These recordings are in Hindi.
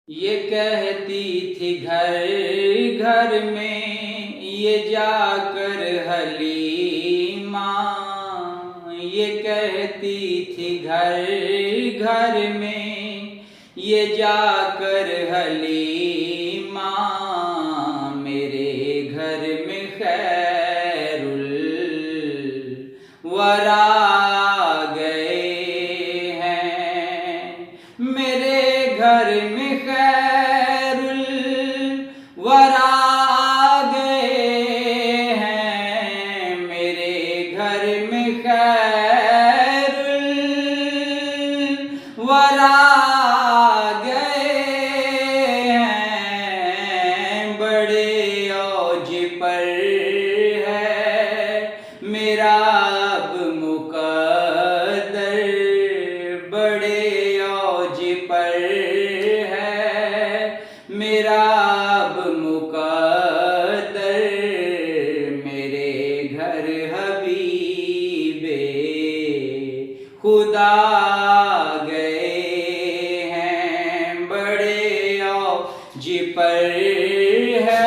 ये कहती थी घर घर में ये जाकर हलीमा। ये कहती थी घर घर में ये जाकर हलीमा। मेरे घर में खैरुल वरा गए हैं। मेरे घर में खैरुल वरा गए हैं। मेरे घर में खैरुल वरा गए हैं। बड़े औज पर है मेरा अब मुकद्दर। बड़े औज पर है मेरा अब मुकद्दर। मेरे घर हबीबे खुदा गए हैं। बड़े औज पर है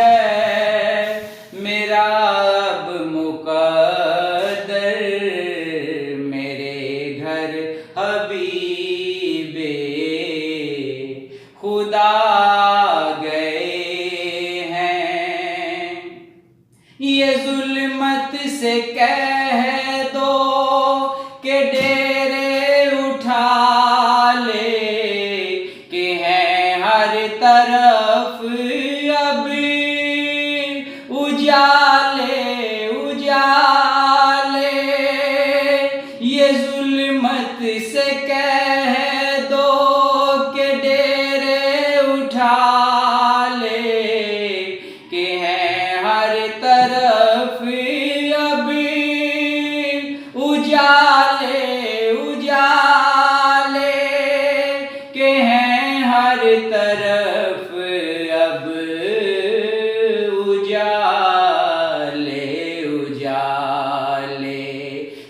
मेरा अब मुकद्दर। मेरे घर हबीबे खुदा गए हैं। ये जुल्मत से कह दो कि डेरे उठा ले, कि हैं हर तरफ अब उजाले उजाले। ये जुल्मत से कह दो कि डेरे उठा ले, कि हैं हर तरफ अब उजाले उजाले। कि हैं हर तरफ अब उजाले उजाले।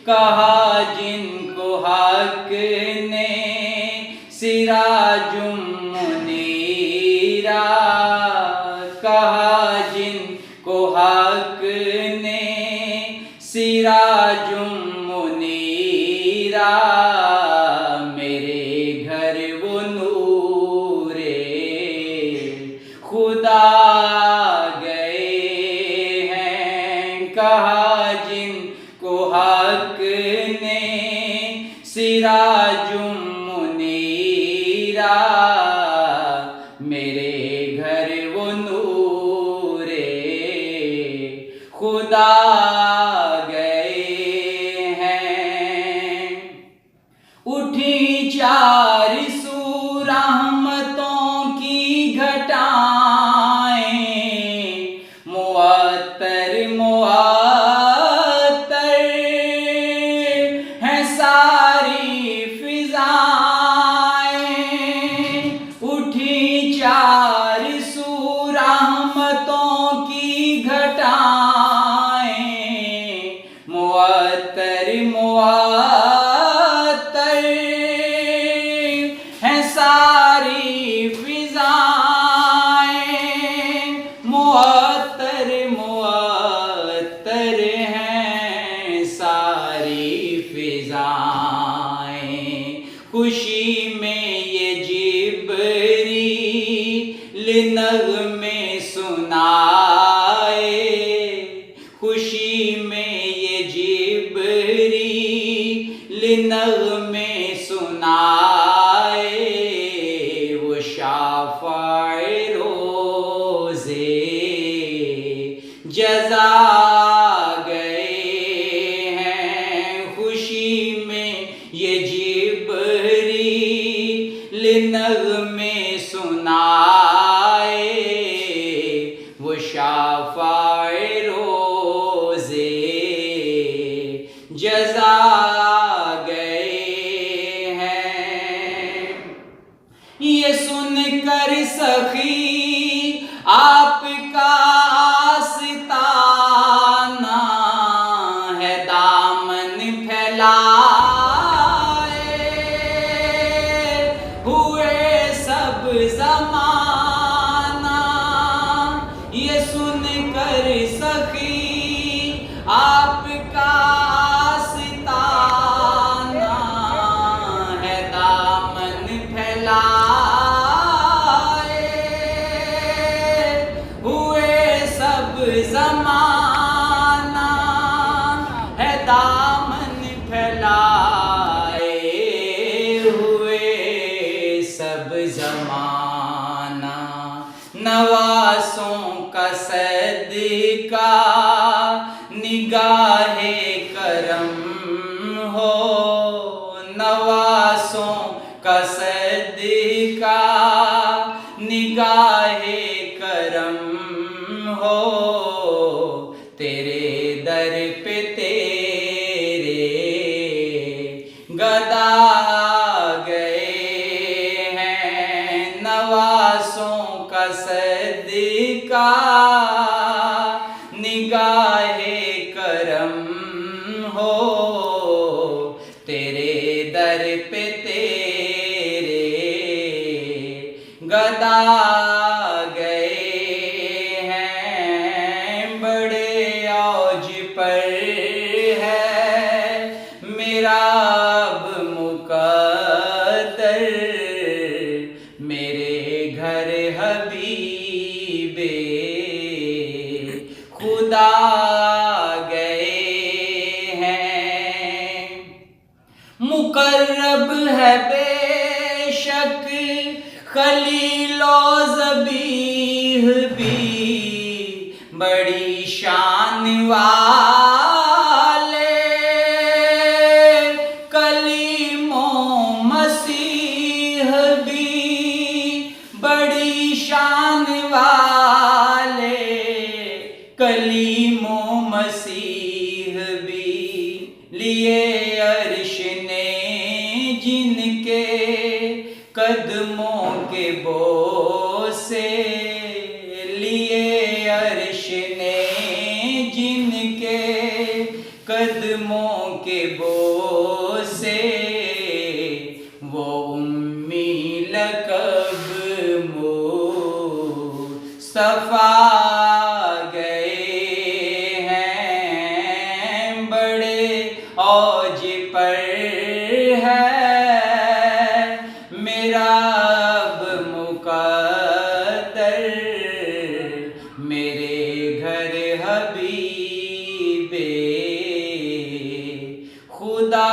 कहा जिनको हक ने सिराजुम मुनीरा। कहा जिनको हक ने सिराजुम मुनीरा। मेरे घर वो नूरे खुदा गए हैं। कहा जिनको हक ने सिराजुम मुनीरा। मेरे घर वो नूरे खुदा गए हैं। उठी चार सू रहमतों की घटाएं। मुअत्तर मुअत्तर हैं सारी फिजाएं। उठी चार सू रहमतों की घटाएं। मुअत्तर मुअत्तर हैं सारी फिजाएं। मुअत्तर मुअत्तर हैं सारी फिजाएं। खुशी में ये जिब्रील नग़्मे सुनाए। खुशी में ये जिब्रील नग़्मे सुनाए। वो शाफ़ाए रोज़े जज़ा गए हैं। खुशी में ये जिब्रील नग़्मे सुनाए। वो शाफ़ाए रोज़े जज़ा गए हैं। ये सुनकर सखी आपका आस्ताना है दामन फैलाए हुए सब ज़माने। नवासों का सदका निगाहे करम हो, तेरे दर पे तेरे गदा गए हैं। नवासों का सदका निगाहे करम हो, तेरे दर पे तेरे गदा गए हैं। बड़े औज पर है मेरा अब मुकद्दर, मेरे घर हबीबे खुदा गए हैं। मुकर्रब है बेशक खलीलो ज़बीह भी, बड़ी शान वाले कलीमो मसीह भी, बड़ी शान वाले कलीमो मसीह भी। लिए अर्श ने जिनके कदमों के बोसे, लिए अर्श ने जिनके कदमों के बोसे, वो उम्मी लक़ब मुस्तफ़ा गए हैं। बड़े औज पर है मेरा अब मुकद्दर, मेरे घर हबीबे खुदा